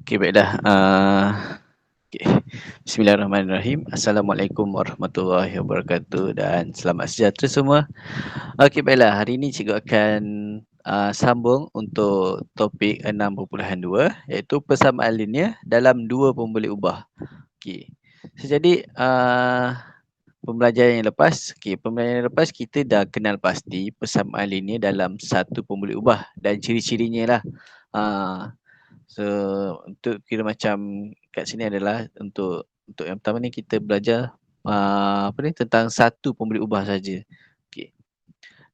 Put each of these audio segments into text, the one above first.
Okey, baiklah. Okay. Bismillahirrahmanirrahim. Assalamualaikum warahmatullahi wabarakatuh dan selamat sejahtera semua. Okey, baiklah. Hari ini cikgu akan sambung untuk topik 6.2 iaitu persamaan linear dalam dua pemboleh ubah. Okey. So, jadi pembelajaran yang lepas, kita dah kenal pasti persamaan linear dalam satu pemboleh ubah dan ciri-cirinya lah. So untuk kira macam kat sini adalah untuk yang pertama ni kita belajar tentang satu pemberi ubah saja. Okey.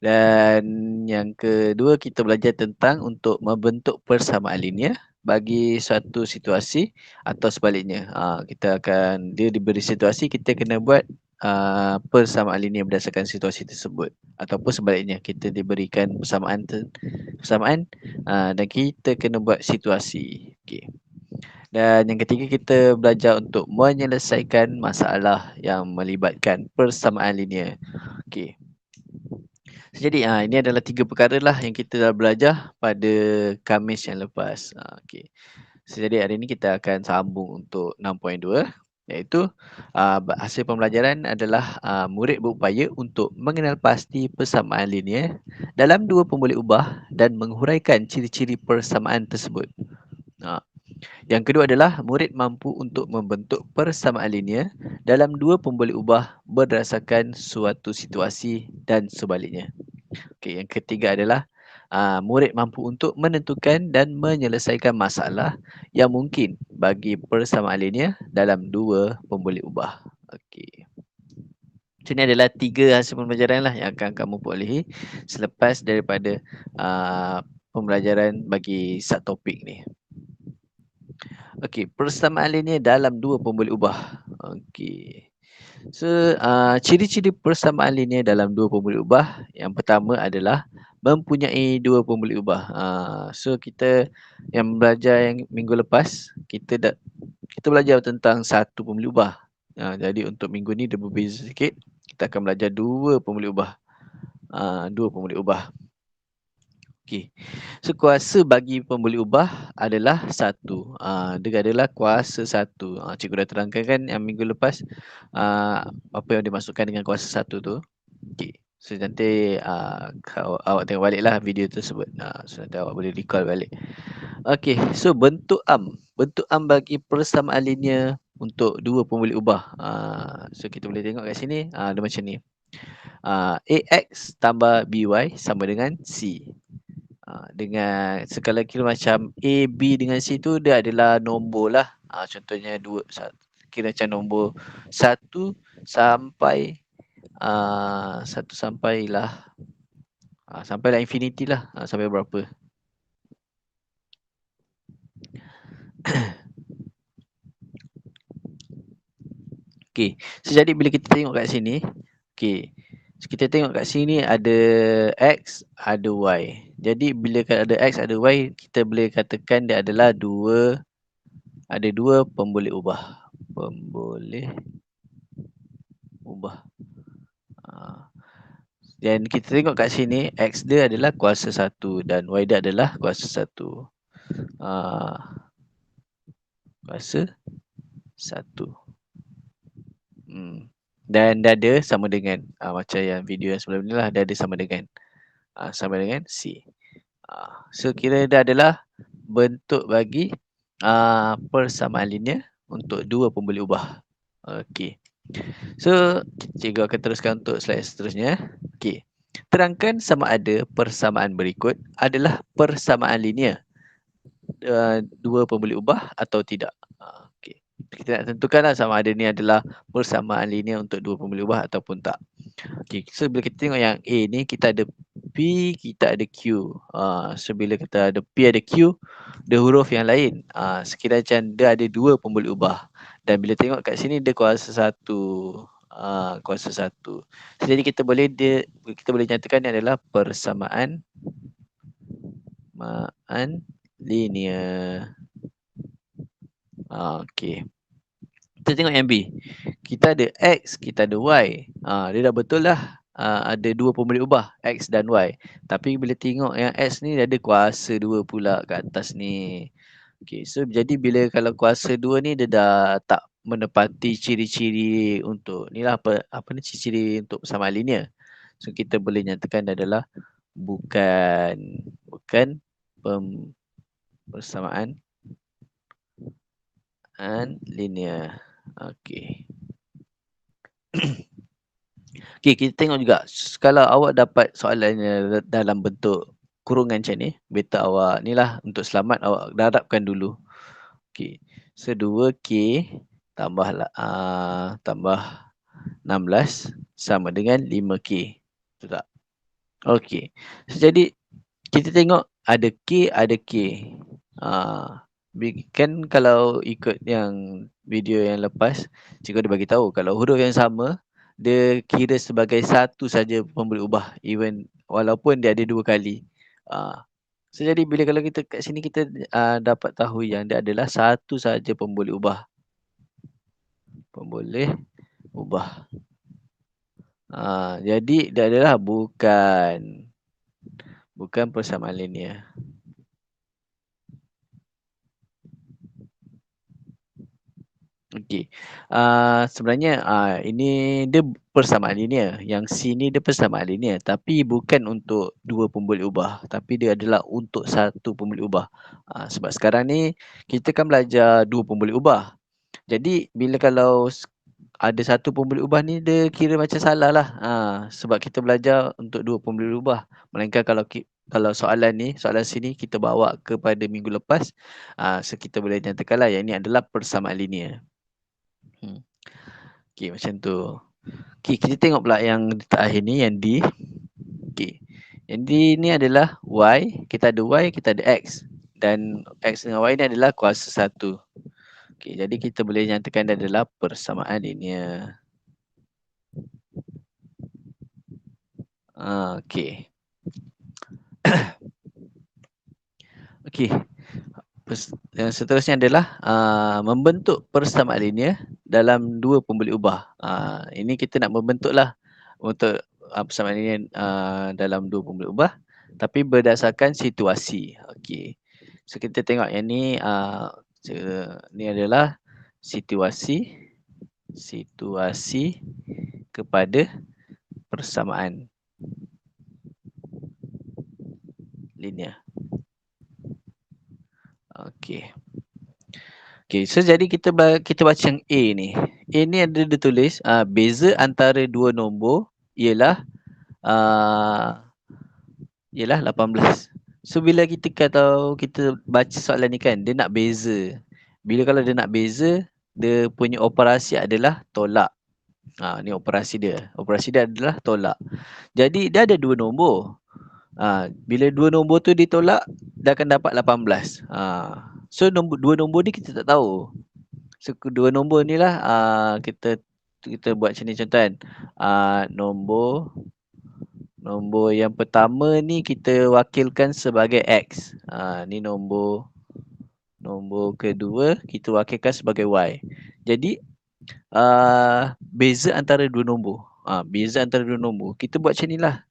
Dan yang kedua kita belajar tentang untuk membentuk persamaan linear bagi suatu situasi atau sebaliknya. Kita akan dia diberi situasi, kita kena buat persamaan linear berdasarkan situasi tersebut ataupun sebaliknya kita diberikan persamaan dan kita kena buat situasi. Okey. Dan yang ketiga kita belajar untuk menyelesaikan masalah yang melibatkan persamaan linear. Okey. Jadi ini adalah 3 perkara lah yang kita dah belajar pada Khamis yang lepas. Okey. Jadi hari ini kita akan sambung untuk 6.2 iaitu hasil pembelajaran adalah murid berupaya untuk mengenal pasti persamaan linear dalam dua pemboleh ubah dan menghuraikan ciri-ciri persamaan tersebut. Yang kedua adalah murid mampu untuk membentuk persamaan linear dalam dua pemboleh ubah berdasarkan suatu situasi dan sebaliknya. Okey, yang ketiga adalah murid mampu untuk menentukan dan menyelesaikan masalah yang mungkin bagi persamaan linear dalam dua pemboleh ubah. Okey. So, ini adalah 3 hasil pembelajaran lah yang akan kamu perolehi selepas daripada pembelajaran bagi subtopik ni. Okey, persamaan linear dalam dua pemboleh ubah. Okey. So, ciri-ciri persamaan linear dalam dua pemboleh ubah yang pertama adalah mempunyai dua pemboleh ubah. So kita yang belajar yang minggu lepas kita belajar tentang satu pemboleh ubah. Jadi untuk minggu ni dia berbeza sikit. Kita akan belajar dua pemboleh ubah. Dua pemboleh ubah. Okey. So kuasa bagi pemboleh ubah adalah satu. Dia adalah kuasa satu. Cikgu dah terangkan kan yang minggu lepas apa yang dimasukkan dengan kuasa satu tu. Okey. So nanti awak tengok balik lah video tersebut. So nanti awak boleh recall balik. Okey. So bentuk am. Bentuk am bagi persamaan linear untuk dua pemboleh ubah. So kita boleh tengok kat sini. Dia macam ni. AX tambah BY sama dengan C. Dengan segala kira macam A, B dengan C tu dia adalah nombor lah. Contohnya kira macam nombor 1 sampai 1 sampailah sampailah infinity lah. Sampai berapa. Okey. So, jadi bila kita tengok kat sini. Okey. So, kita tengok kat sini ada X, ada Y. Jadi bila ada X, ada Y, kita boleh katakan dia adalah ada dua pemboleh ubah. Pemboleh ubah. Dan kita tengok kat sini, X dia adalah kuasa 1 dan Y dia adalah kuasa 1. Kuasa 1. Dan dada sama dengan macam yang video yang sebelum ni lah, dada sama dengan C. So kira dia adalah bentuk bagi persamaan linear untuk dua pemboleh ubah. Okey. So cikgu akan teruskan untuk slide seterusnya. Okey. Terangkan sama ada persamaan berikut adalah persamaan linear dua pemboleh ubah atau tidak. Okey. Kita nak tentukanlah sama ada ni adalah persamaan linear untuk dua pemboleh ubah ataupun tak. Okey, so bila kita tengok yang A ni kita ada P, kita ada Q. So bila kita ada P ada Q, dia huruf yang lain. Sekira macam dia ada dua pemboleh ubah. Dan bila tengok kat sini dia kuasa 1. Kuasa 1. So, jadi kita boleh nyatakan ni adalah persamaan linear. Okey. Kita tengok yang B. Kita ada X, kita ada Y. Dia dah betul lah. Ada dua pemboleh ubah, X dan Y. Tapi bila tengok yang X ni dia ada kuasa 2 pula kat atas ni. Okay, so jadi bila kalau kuasa 2 ni dia dah tak menepati ciri-ciri untuk ni lah apa ni ciri-ciri untuk persamaan linear. So kita boleh nyatakan adalah bukan persamaan linear. Okey. Okey, kita tengok juga kalau awak dapat soalannya dalam bentuk kurungan macam ni, better awak ni lah untuk selamat awak darabkan dulu. Okey. So 2K tambah 16 sama dengan 5K. Betul tak? Okey. So, jadi kita tengok ada K, ada K. Kan kalau ikut yang video yang lepas, cikgu ada bagi tahu kalau huruf yang sama, dia kira sebagai satu saja pemberi ubah even walaupun dia ada 2 kali. So jadi bila kalau kita kat sini kita dapat tahu yang dia adalah satu saja pemboleh ubah. Pemboleh ubah. Jadi dia adalah bukan persamaan linear. Okey. Sebenarnya ini dia persamaan linear. Yang C ni dia persamaan linear tapi bukan untuk dua pemboleh ubah tapi dia adalah untuk satu pemboleh ubah. Sebab sekarang ni kita kan belajar dua pemboleh ubah. Jadi bila kalau ada satu pemboleh ubah ni dia kira macam salah lah. Sebab kita belajar untuk dua pemboleh ubah. Melainkan kalau soalan sini kita bawa kepada minggu lepas, so kita boleh nyatakan lah yang ini adalah persamaan linear. Okey, macam tu. Okey, kita tengok pula yang terakhir ni, yang D. Okey. Yang D ni adalah Y. Kita ada Y, kita ada X. Dan X dengan Y ni adalah kuasa 1. Okey, jadi kita boleh nyatakan dia adalah persamaan linear. Okey. Okey. Yang seterusnya adalah membentuk persamaan linear dalam dua pemboleh ubah. Ini kita nak membentuk lah untuk persamaan linear dalam dua pemboleh ubah tapi berdasarkan situasi. Okey. So kita tengok yang ni ni adalah situasi kepada persamaan linear. Okey. Okey, so jadi kita baca yang A ni. A ni ada ditulis beza antara dua nombor ialah 18. So bila kita baca soalan ni kan, dia nak beza. Bila kalau dia nak beza, dia punya operasi adalah tolak. Ni operasi dia. Operasi dia adalah tolak. Jadi dia ada dua nombor. Bila dua nombor tu ditolak, dia akan dapat 18. So dua nombor ni kita tak tahu. So dua nombor ni lah kita buat macam ni contoh kan. Nombor yang pertama ni kita wakilkan sebagai X. Ni nombor kedua kita wakilkan sebagai Y. Jadi beza antara dua nombor. Kita buat macam ni lah.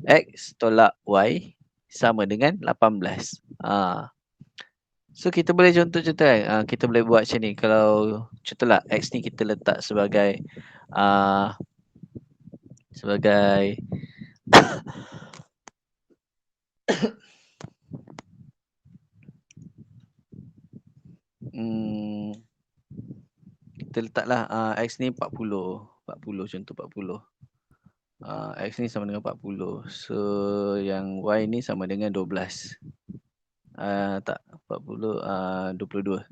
X tolak Y sama dengan 18. So kita boleh contoh-contoh kan. Kita boleh buat macam ni. Kalau contohlah X ni kita letak sebagai kita letaklah X ni 40 contoh 40. X ni sama dengan 40. So yang Y ni sama dengan 12. Tak 40 22.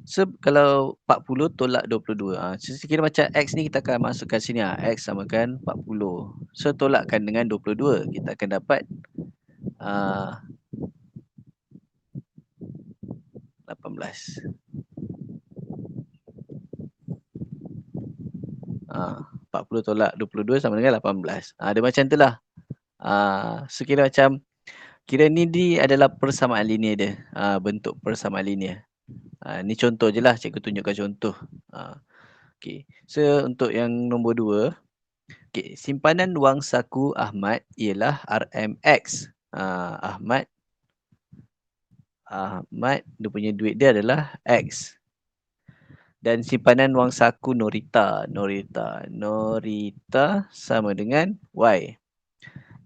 So kalau 40 tolak 22. So kira macam X ni kita akan masukkan sini X samakan 40. So tolakkan dengan 22. Kita akan dapat 18. 40 tolak 22 sama dengan 18. Dia macam tu lah. So kira macam ni adalah persamaan linear dia. Bentuk persamaan linear. Ni contoh je lah, cikgu tunjukkan contoh. Okay. So untuk yang nombor 2, okay, simpanan wang saku Ahmad ialah RMX. Ahmad, dia punya duit dia adalah X. Dan simpanan wang saku Norita sama dengan Y.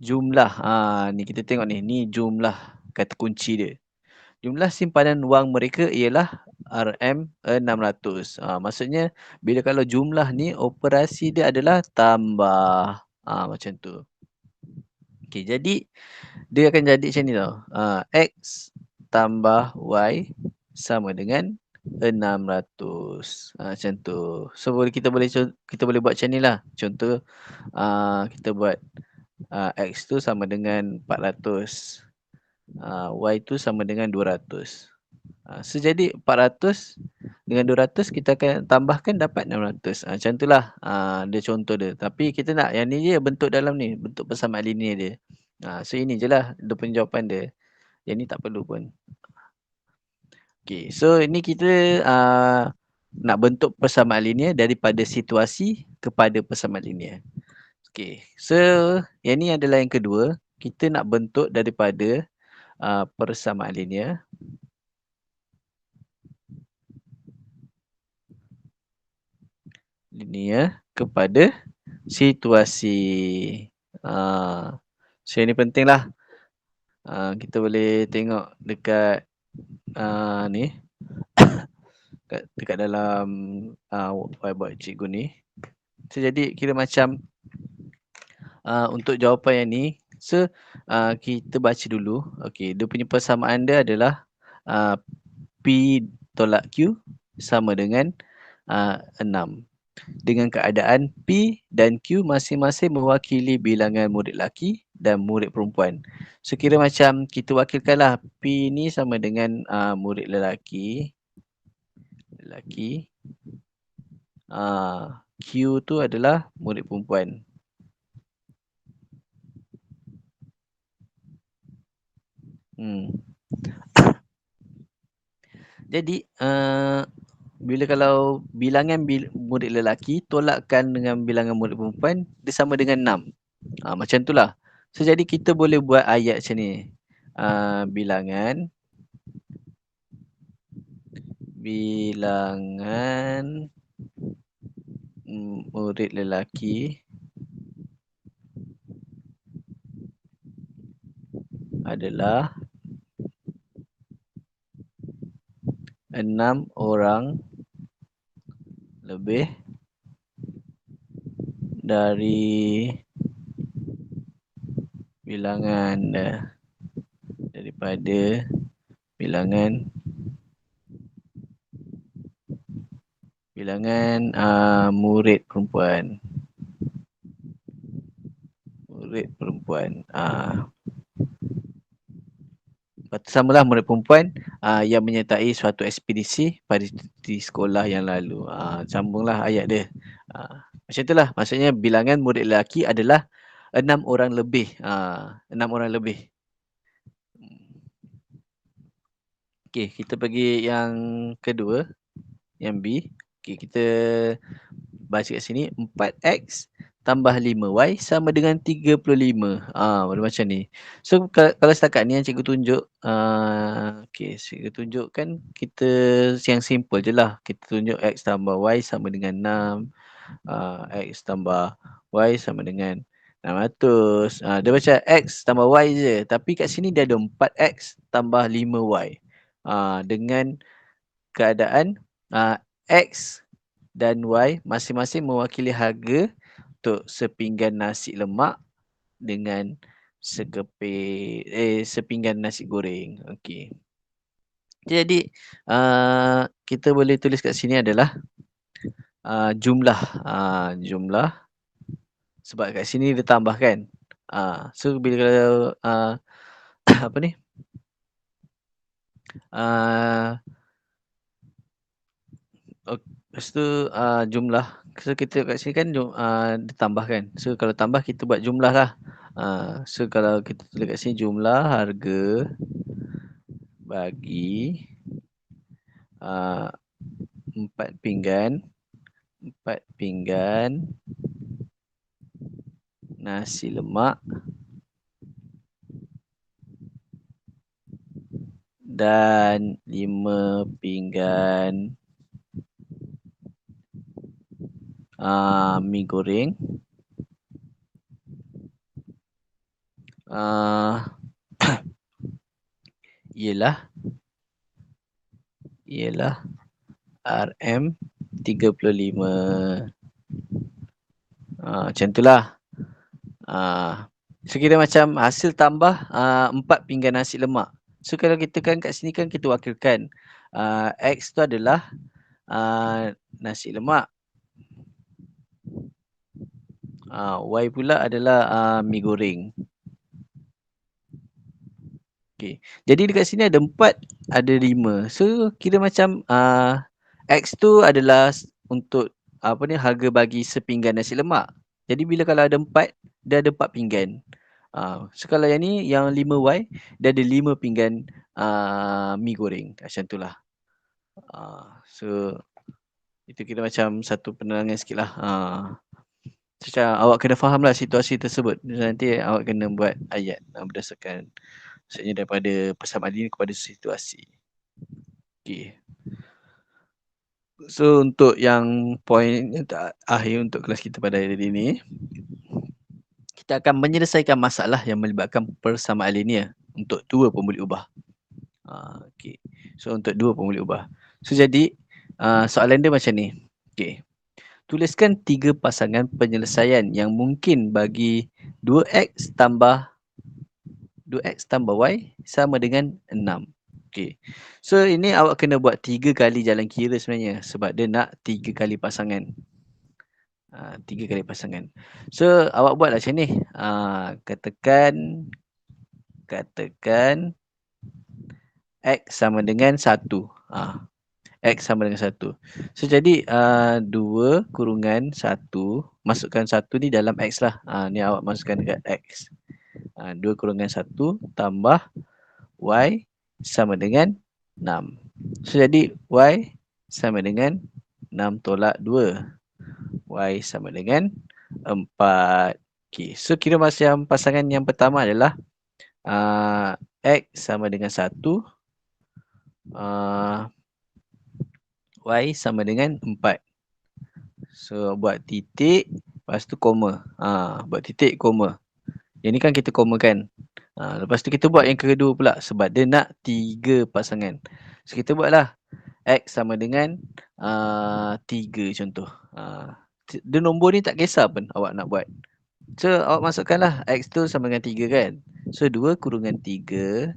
Jumlah, ni kita tengok ni jumlah kata kunci dia. Jumlah simpanan wang mereka ialah RM600. Maksudnya bila kalau jumlah ni operasi dia adalah tambah. Macam tu. Okey, jadi dia akan jadi macam ni tau. X tambah Y sama dengan 600. Macam tu. So kita boleh buat macam ni lah. Contoh kita buat X tu sama dengan 400. Y tu sama dengan 200. So jadi 400 dengan 200 kita akan tambahkan dapat 600. Macam itulah dia contoh dia. Tapi kita nak yang ni je bentuk dalam ni, bentuk persamaan linear dia. So ini je lah dia punya jawapan dia. Yang ni tak perlu pun. Okay, so ini kita nak bentuk persamaan linear daripada situasi kepada persamaan linear. Okay, so yang ni adalah yang kedua. Kita nak bentuk daripada persamaan linear kepada situasi. So ini penting lah. Kita boleh tengok dekat ni dekat dalam whiteboard cikgu ni. So jadi kira macam untuk jawapan yang ni, so kita baca dulu. Okey, dia punya persamaan dia adalah P tolak Q sama dengan 6. Dengan keadaan P dan Q masing-masing mewakili bilangan murid lelaki dan murid perempuan. So kira macam kita wakilkanlah P ni sama dengan murid lelaki. Q tu adalah murid perempuan. Jadi bila kalau bilangan murid lelaki tolakkan dengan bilangan murid perempuan, dia sama dengan 6. Macam itulah. So jadi kita boleh buat ayat macam ni. Bilangan murid lelaki adalah 6 orang lebih dari bilangan daripada bilangan murid perempuan. Samalah murid perempuan yang menyertai suatu ekspedisi pada di sekolah yang lalu. Sambunglah ayat dia. Macam itulah. Maksudnya bilangan murid lelaki adalah 6 orang lebih. 6 orang lebih. Okey, kita pergi yang kedua. Yang B. Okey, kita baca kat sini. 4X tambah 5Y sama dengan 35. Macam ni. So kalau setakat ni yang cikgu tunjuk, okey, cikgu tunjukkan kita yang simple je lah. Kita tunjuk X tambah Y sama dengan 6. X tambah Y sama dengan 600. Dia macam X tambah Y je. Tapi kat sini dia ada 4X tambah 5Y. Dengan keadaan X dan Y masing-masing mewakili harga untuk sepinggan nasi lemak dengan sepinggan nasi goreng. Okey. Jadi kita boleh tulis kat sini adalah jumlah sebab kat sini dia tambahkan. So bila kalau apa ni? Lepas tu jumlah. So kita kat sini kan ditambahkan. So kalau tambah kita buat jumlah lah. So kalau kita tulis kat sini jumlah harga bagi 4 pinggan nasi lemak dan 5 pinggan mi goreng. Ialah RM35. Macam itulah. So kira macam hasil tambah 4 pinggan nasi lemak. So kalau kita kan kat sini kan kita wakilkan X tu adalah nasi lemak. Y pula adalah mi goreng. Okay. Jadi dekat sini ada 4, ada 5. So kira macam X tu adalah untuk harga bagi sepinggan nasi lemak. Jadi bila kalau ada 4, dia ada 4 pinggan. So kalau yang ni yang 5Y, dia ada 5 pinggan mi goreng. Macam itulah. So itu kira macam satu penerangan sikit lah. Macam awak kena faham lah situasi tersebut. Nanti awak kena buat ayat berdasarkan maksudnya daripada persamaan ini kepada situasi. Okay. So untuk yang poin akhir untuk kelas kita pada hari ini, kita akan menyelesaikan masalah yang melibatkan persamaan linear untuk dua pembuli ubah. Okay. So untuk dua pembuli ubah. So jadi soalan dia macam ni. Okay. Tuliskan 3 pasangan penyelesaian yang mungkin bagi 2x tambah y sama dengan 6. Okay. So ini awak kena buat 3 kali jalan kira sebenarnya sebab dia nak 3 kali pasangan. 3 kali pasangan. So awak buatlah macam ni. Katakan X sama dengan 1. X sama dengan 1. So jadi 2 kurungan 1. Masukkan 1 ni dalam X lah. Ni awak masukkan dekat X. 2 kurungan 1 tambah Y sama dengan 6. So jadi Y sama dengan 6 tolak 2. Y sama dengan 4. Okay. So kira macam pasangan yang pertama adalah X sama dengan 1. Y sama dengan 4. So buat titik, lepas tu koma. Buat titik, koma. Yang ni kan kita koma kan. Lepas tu kita buat yang kedua pula sebab dia nak 3 pasangan. So kita buatlah X sama dengan 3 contoh. Dia nombor ni tak kisah pun awak nak buat. So awak masukkanlah X tu sama dengan 3 kan. So 2 kurungan 3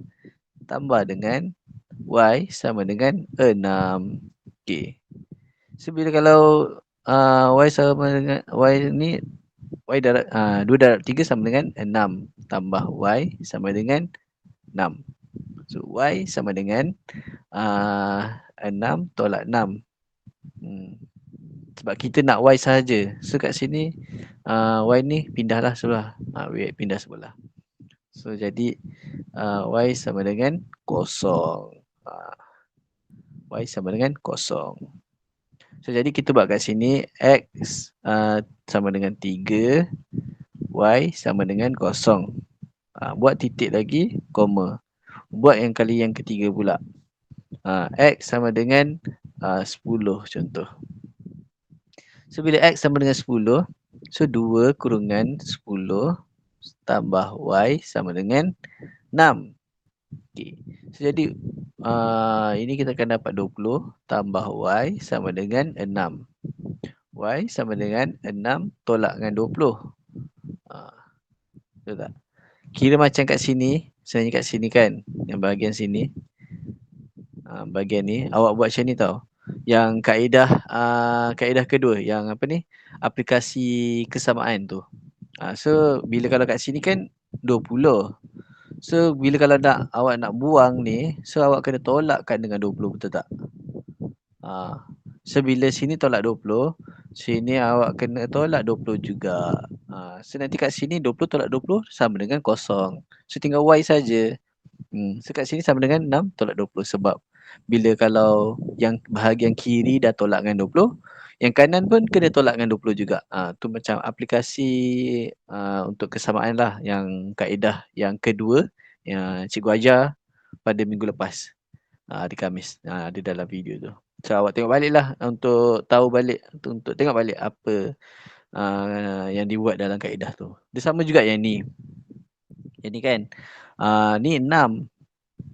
tambah dengan Y sama dengan 6. Okay. So bila kalau Y sama dengan Y ni Y darab 2 darab 3 sama dengan 6 tambah Y sama dengan 6. So Y sama dengan 6 tolak 6. Sebab kita nak Y sahaja. So kat sini Y ni pindahlah sebelah. Pindah sebelah. So jadi Y sama dengan 0. Y sama dengan 0. So jadi kita buat kat sini X sama dengan 3, Y sama dengan 0. Buat titik lagi, koma. Buat yang kali yang ketiga pula. X sama dengan 10 contoh. So bila X sama dengan 10, so 2 kurungan 10 tambah Y sama dengan 6. Okay. So jadi ini kita akan dapat 20 tambah Y sama dengan 6. Y sama dengan 6 tolak dengan 20. Betul tak? Kira macam kat sini, sebenarnya kat sini kan, yang bahagian sini. Bahagian ni, awak buat macam ni tau. Yang kaedah kedua, yang apa ni? Aplikasi kesamaan tu. So, bila kalau kat sini kan 20. So bila kalau awak nak buang ni, so awak kena tolakkan dengan 20, betul tak? So bila sini tolak 20, sini awak kena tolak 20 juga. So nanti kat sini 20 tolak 20 sama dengan 0. So tinggal Y saja. So kat sini sama dengan 6 tolak 20 sebab bila kalau yang bahagian kiri dah tolak dengan 20, yang kanan pun kena tolak dengan 20 juga. Tu macam aplikasi untuk kesamaan lah, yang kaedah yang kedua yang cikgu ajar pada minggu lepas. hari Khamis. Ada dalam video tu. So awak tengok balik lah untuk tahu balik, untuk tengok balik apa yang dibuat dalam kaedah tu. Dia sama juga yang ni. Yang ni kan. Ni 6.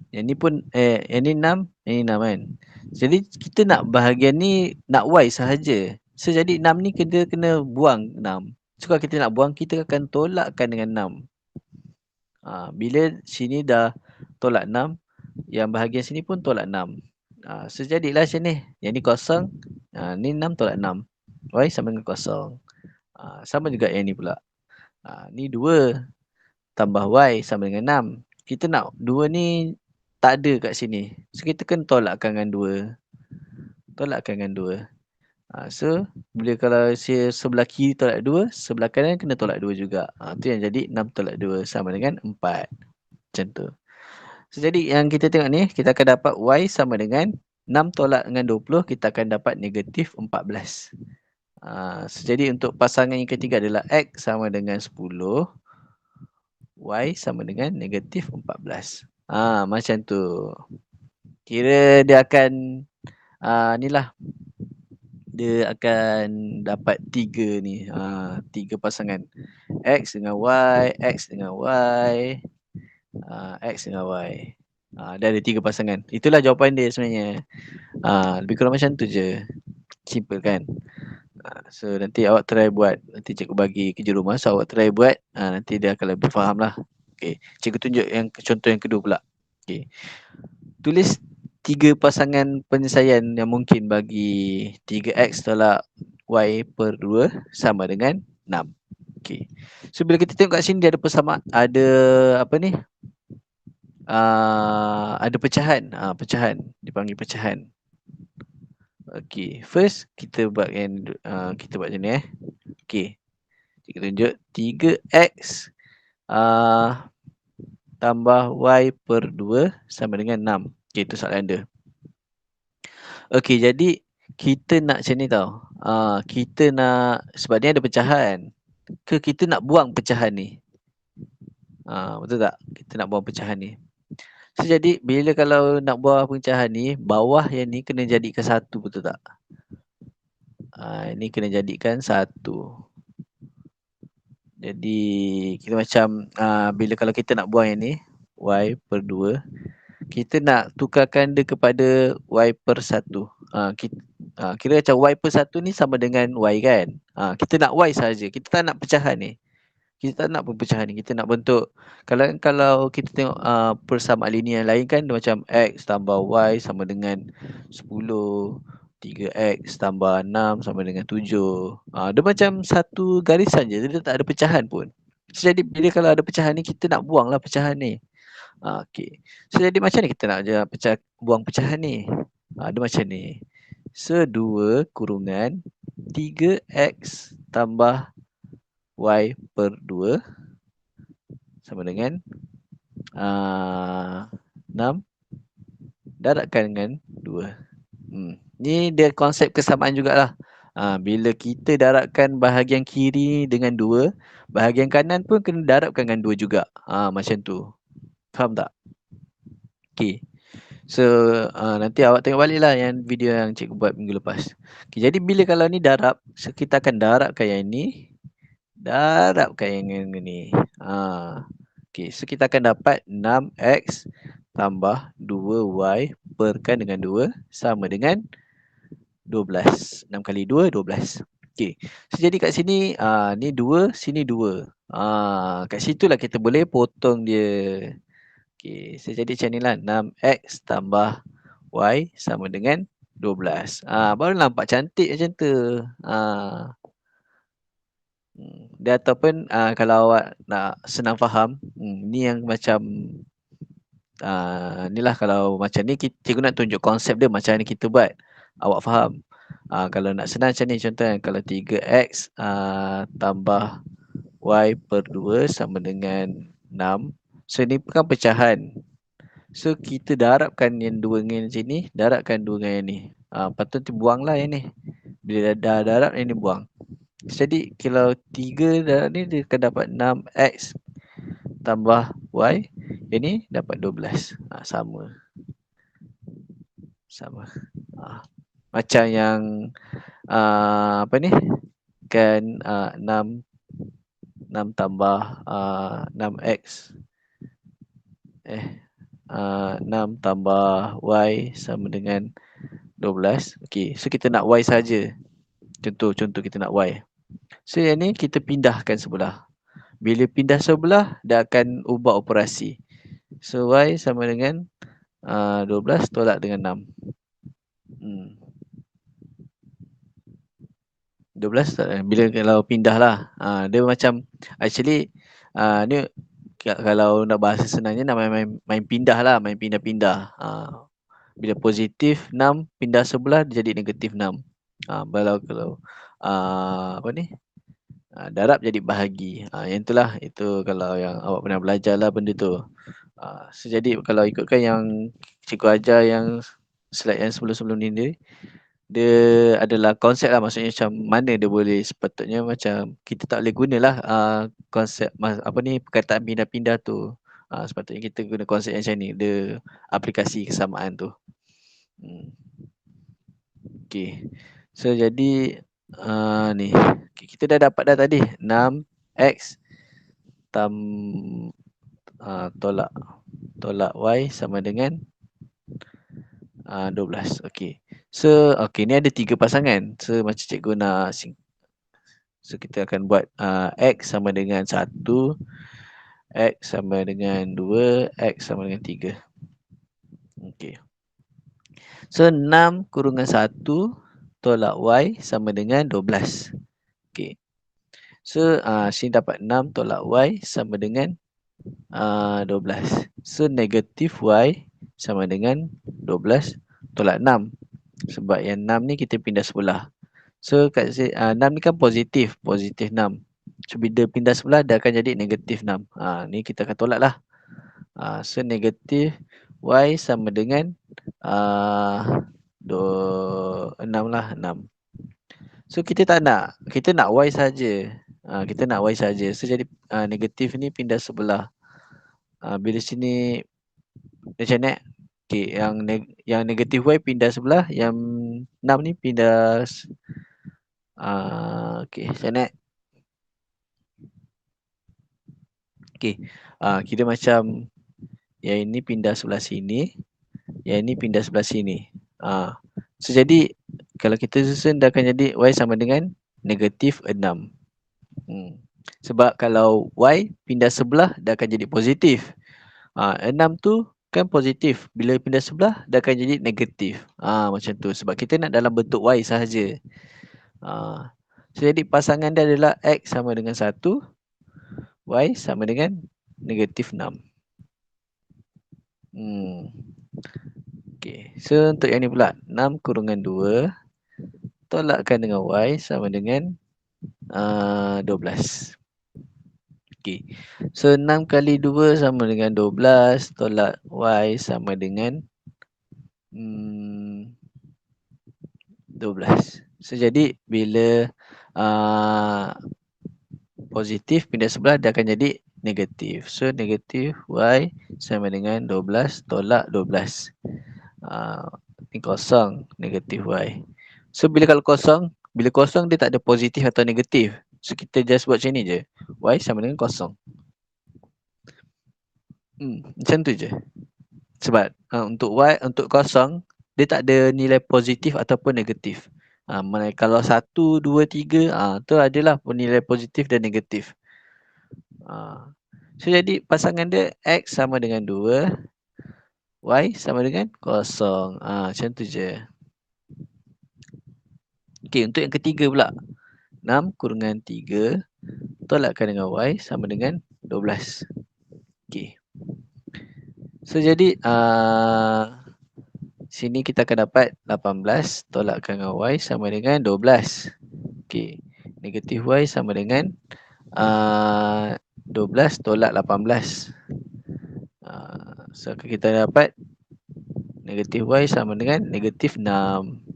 Yang ni pun yang ni 6, yang ni 6 kan. Jadi kita nak bahagian ni nak Y sahaja. So jadi 6 ni kita kena buang 6. So kalau kita nak buang, kita akan tolakkan dengan 6. Bila sini dah tolak 6, yang bahagian sini pun tolak 6. So jadilah macam ni. Yang ni kosong, ni 6 tolak 6. Y sama dengan kosong. Sama juga yang ni pula. Ni 2 tambah Y sama dengan 6. Kita nak 2 ni tak ada kat sini. So kita kena tolakkan dengan 2. Tolakkan dengan 2. So bila kalau sebelah kiri tolak 2, sebelah kanan kena tolak 2 juga. Tu yang jadi 6 tolak 2 sama dengan 4. Macam tu. So jadi yang kita tengok ni, kita akan dapat Y sama dengan 6 tolak dengan 20, kita akan dapat negatif 14. So jadi untuk pasangan yang ketiga adalah X sama dengan 10, Y sama dengan negatif 14. Macam tu. Kira dia akan ni lah. Dia akan dapat 3 ni. 3 pasangan. X dengan Y, X dengan Y, X dengan Y. Dia ada 3 pasangan. Itulah jawapan dia sebenarnya. Lebih kurang macam tu je. Simple kan? So nanti awak try buat. Nanti cikgu bagi kerja rumah. So awak try buat. Nanti dia akan lebih faham lah. Okay. Cikgu tunjuk yang contoh yang kedua pula. Okay. Tulis 3 pasangan penyelesaian yang mungkin bagi 3X tolak Y per 2 sama dengan 6. Okay. So bila kita tengok kat sini dia ada persamaan. Ada apa ni? Ada pecahan. Pecahan. Dipanggil pecahan. Okay. First kita buat yang kita buat macam ni Okay. Kita tunjuk 3X tambah Y per 2 sama dengan 6. Okay, itu soalan dia. Okay, jadi kita nak macam ni tau. Kita nak, sebab dia ada pecahan. Kita nak buang pecahan ni. Betul tak? Kita nak buang pecahan ni. So, jadi bila kalau nak buang pecahan ni, bawah yang ni kena jadikan 1, betul tak? Ini kena jadikan 1. Jadi kita macam bila kalau kita nak buang yang ni Y per 2, kita nak tukarkan dia kepada Y per 1. Kira macam Y per 1 ni sama dengan Y kan. Kita nak Y saja. Kita tak nak pecahan ni. Kita tak nak pecahan ni. Kita nak bentuk, kalau kita tengok persamaan linear yang lain kan, dia macam X tambah Y sama dengan 10, 3X tambah 6 sama dengan 7. Dia macam satu garisan je. Dia tak ada pecahan pun. So, jadi bila kalau ada pecahan ni, kita nak buang lah pecahan ni. Okay. So, jadi macam ni kita nak buang pecahan ni. Dia macam ni. So, 2 kurungan 3X tambah Y per 2 sama dengan 6 darabkan dengan 2. Ni dia konsep kesamaan jugalah. Bila kita darabkan bahagian kiri dengan 2, bahagian kanan pun kena darabkan dengan 2 juga. Macam tu. Faham tak? Okay. So nanti awak tengok balik lah yang video yang cikgu buat minggu lepas. Okay, jadi bila kalau ni darab, so kita akan darabkan yang ni, darabkan yang ni. Okay, so kita akan dapat 6X tambah 2Y perkan dengan 2 sama dengan 12. 6 kali 2, 12. Okay, so jadi kat sini ni 2, sini 2. Kat situlah kita boleh potong dia. Okay, so jadi macam ni lah. 6X tambah Y sama dengan 12. Baru nampak cantik macam tu. Dia ataupun kalau awak nak senang faham, ni yang macam ni lah, kalau macam ni cikgu nak tunjuk konsep dia macam ni kita buat. Awak faham. Kalau nak senang macam ni, contohnya kalau 3X tambah Y per 2 sama dengan 6. So ni bukan pecahan. So kita darabkan yang 2 dengan sini, darabkan 2 dengan yang ni. Lepas tu buanglah yang ni. Bila dah darab, yang ni buang. Jadi kalau 3 darab ni, dia akan dapat 6X tambah Y. Yang ni dapat 12. Sama. sama. Macam yang apa ni? Kan 6 tambah 6x 6 tambah y sama dengan 12. Okey, so kita nak y saja. Contoh kita nak y. So yang ni kita pindahkan sebelah. Bila pindah sebelah, dia akan ubah operasi. So y sama dengan 12 tolak dengan 6. 12 bila kalau pindah lah. Dia macam actually ni kalau nak bahasa senangnya nak main pindah lah, main pindah-pindah. Bila positif 6 pindah sebelah dia jadi negatif 6. Kalau apa ni? Darab jadi bahagi. Yang itulah, itu kalau yang awak pernah belajar lah benda tu. So jadi kalau ikutkan yang cikgu ajar yang slide yang sebelum-sebelum ni, dia adalah konsep lah, maksudnya macam mana dia boleh sepatutnya macam kita tak boleh gunalah konsep apa ni perkataan pindah-pindah tu. Sepatutnya kita guna konsep yang macam ni, dia aplikasi kesamaan tu. Okay. So jadi ni kita dah dapat dah tadi 6x tolak y sama dengan 12. Okey. So okey, ni ada 3 pasangan. So macam cikgu nak so kita akan buat x sama dengan 1, x sama dengan 2, x sama dengan 3. Okey. So 6 kurungan 1 tolak y sama dengan 12. Okey. So sini dapat 6 tolak y sama dengan 12. So negatif y sama dengan 12 tolak 6. Sebab yang 6 ni kita pindah sebelah. So kat 6 ni kan positif 6. So bila pindah sebelah dia akan jadi negatif 6. Ni kita akan tolak lah. So negatif y sama dengan 6 lah, 6. So kita tak nak, kita nak y saja. Kita nak y saja. So jadi negatif ni pindah sebelah. Bila sini macam ni. Okay, yang negatif y pindah sebelah, yang 6 ni pindah okay, macam ni. Okay, kira macam yang ini pindah sebelah sini, yang ini pindah sebelah sini. So jadi kalau kita susun dia akan jadi y sama dengan negatif 6. Sebab kalau y pindah sebelah dia akan jadi positif. 6 tu kan positif. Bila pindah sebelah dia akan jadi negatif. Macam tu. Sebab kita nak dalam bentuk y sahaja. So jadi pasangan dia adalah x sama dengan 1, y sama dengan negatif 6. Okay. So untuk yang ni pula 6 kurungan 2 tolakkan dengan y sama dengan 12. Okay. So 6 kali 2 sama dengan 12 tolak y sama dengan 12. So jadi bila positif pindah sebelah dia akan jadi negatif. So negatif y sama dengan 12 tolak 12. Ini kosong, negatif y. So bila kalau kosong, bila kosong dia tak ada positif atau negatif. So kita just buat macam ni je. Y sama dengan kosong. Macam tu je. Sebab untuk y, untuk kosong, dia tak ada nilai positif ataupun negatif. Kalau 1, 2, 3, tu adalah nilai positif dan negatif. So jadi pasangan dia x sama dengan 2, y sama dengan kosong. Macam tu je. Okay, untuk yang ketiga pula. 6 kurungan 3 tolakkan dengan y sama dengan 12. Okay. So jadi sini kita akan dapat 18 tolakkan dengan y sama dengan 12. Okay. Negatif y sama dengan 12 tolak 18. So kita dapat negatif y sama dengan negatif 6.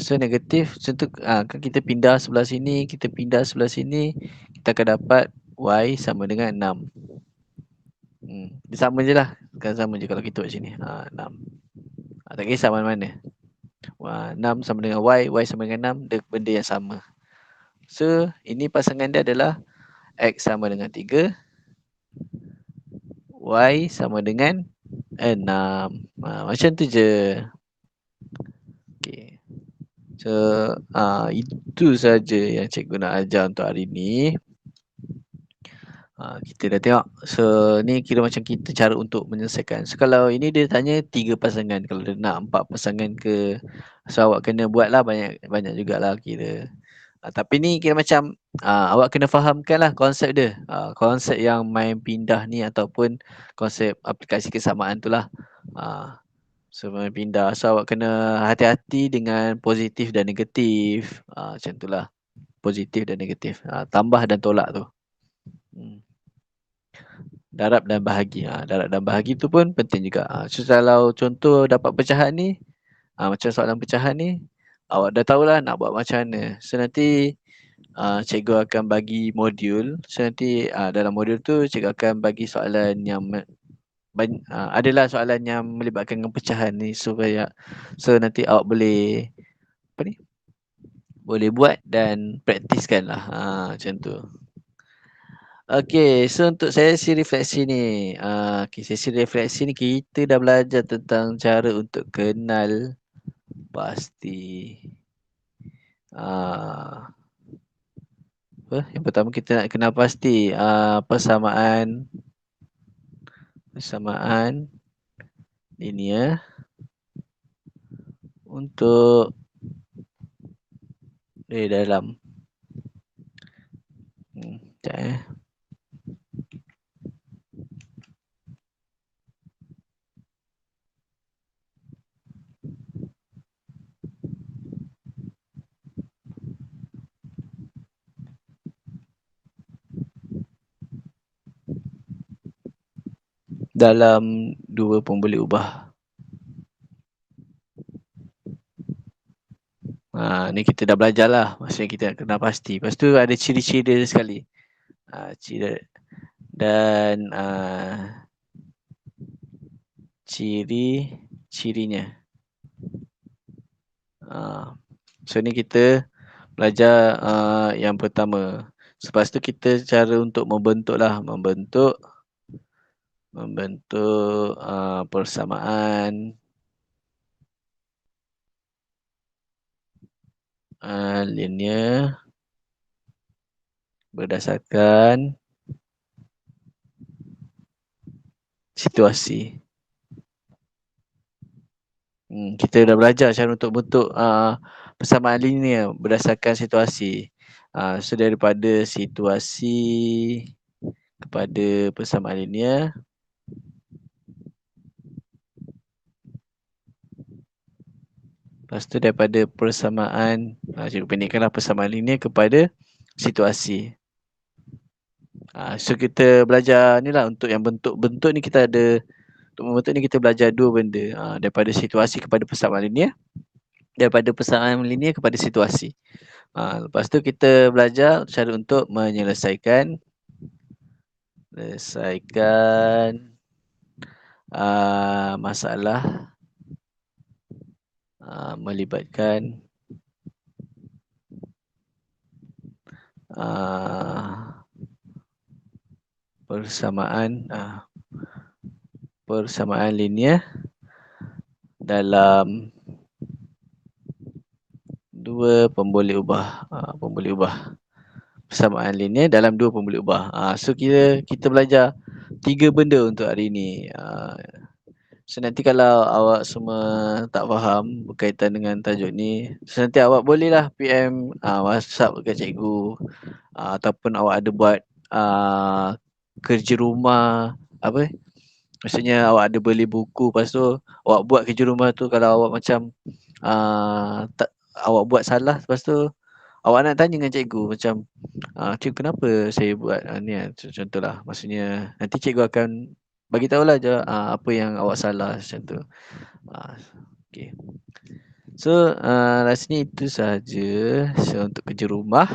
So negatif, contoh kan kita pindah sebelah sini, kita pindah sebelah sini, kita akan dapat y sama dengan 6. Dia sama je lah, kan sama je kalau kita buat sini. 6. Tak kisah mana-mana. 6 sama dengan Y sama dengan 6, dia benda yang sama. So, ini pasangan dia adalah X sama dengan 3, Y sama dengan 6. Macam tu je. Okay. So, itu saja yang cikgu nak ajar untuk hari ni. Kita dah tengok. So, ni kira macam kita cara untuk menyelesaikan. So, kalau ini dia tanya 3 pasangan. Kalau dia nak 4 pasangan ke, so awak kena buat lah banyak jugalah kira. Tapi ni kira macam awak kena fahamkan lah konsep dia. Konsep yang main pindah ni ataupun konsep aplikasi kesamaan tu lah. So main pindah. So awak kena hati-hati dengan positif dan negatif. Macam tu lah. Positif dan negatif. Tambah dan tolak tu. Darab dan bahagi. Darab dan bahagi tu pun penting juga. So kalau contoh dapat pecahan ni, macam soalan pecahan ni, awak dah tahulah nak buat macam mana. So nanti cikgu akan bagi modul. So nanti dalam modul tu cikgu akan bagi soalan yang adalah soalan yang melibatkan dengan pecahan ni supaya so nanti awak boleh boleh buat dan praktiskan lah. Macam tu. Okay, so untuk sesi refleksi ni, sesi refleksi ni kita dah belajar tentang cara untuk kenal pasti. Yang pertama kita nak kenal pasti persamaan linear untuk dalam sekejap dalam dua pemboleh ubah. Ni kita dah belajar lah. Maksudnya kita nak kenal pasti. Lepas tu ada ciri-ciri dia sekali. Ciri dan ciri-cirinya. So ni kita belajar yang pertama. Lepas tu kita cara untuk membentuk persamaan linear berdasarkan situasi. Kita dah belajar cara untuk bentuk persamaan linear berdasarkan situasi. So daripada situasi kepada persamaan linear, lepas tu daripada persamaan, cikgu pendekkanlah persamaan linear kepada situasi. So kita belajar ni lah untuk yang bentuk-bentuk ni kita ada, untuk membentuk ni kita belajar dua benda. Daripada situasi kepada persamaan linear, daripada persamaan linear kepada situasi. Lepas tu kita belajar cara untuk menyelesaikan masalah melibatkan persamaan linear dalam dua pemboleh ubah. Persamaan linear dalam dua pemboleh ubah. So kita belajar 3 benda untuk hari ni. So nanti kalau awak semua tak faham berkaitan dengan tajuk ni, so nanti awak bolehlah PM WhatsApp ke cikgu, ataupun awak ada buat kerja rumah maksudnya awak ada beli buku, lepas tu awak buat kerja rumah tu, kalau awak macam awak buat salah, lepas tu awak nak tanya dengan cikgu macam cikgu kenapa saya buat ni, contohlah. Maksudnya nanti cikgu akan bagi tahulah apa yang awak salah macam tu. Okay. So rasanya itu sahaja. So untuk kerja rumah,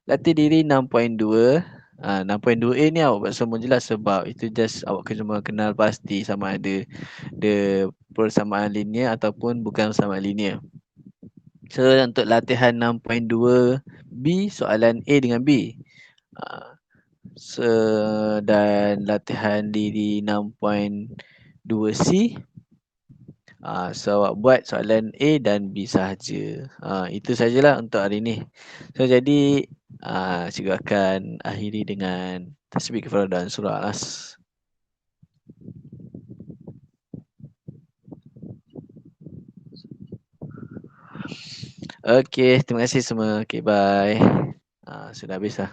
latih diri 6.2. 6.2A ni awak buat semua je lah, sebab itu just awak kena kenal pasti sama ada dia persamaan linear ataupun bukan persamaan linear. So untuk latihan 6.2 B, soalan A dengan B. So, dan latihan di 6.2 C, so awak buat soalan A dan B sahaja. Itu sajalah untuk hari ini. So jadi cikgu akan akhiri dengan tasbih kepada surah Al-As. Okay, terima kasih semua. Okay, bye. Sudah habis lah.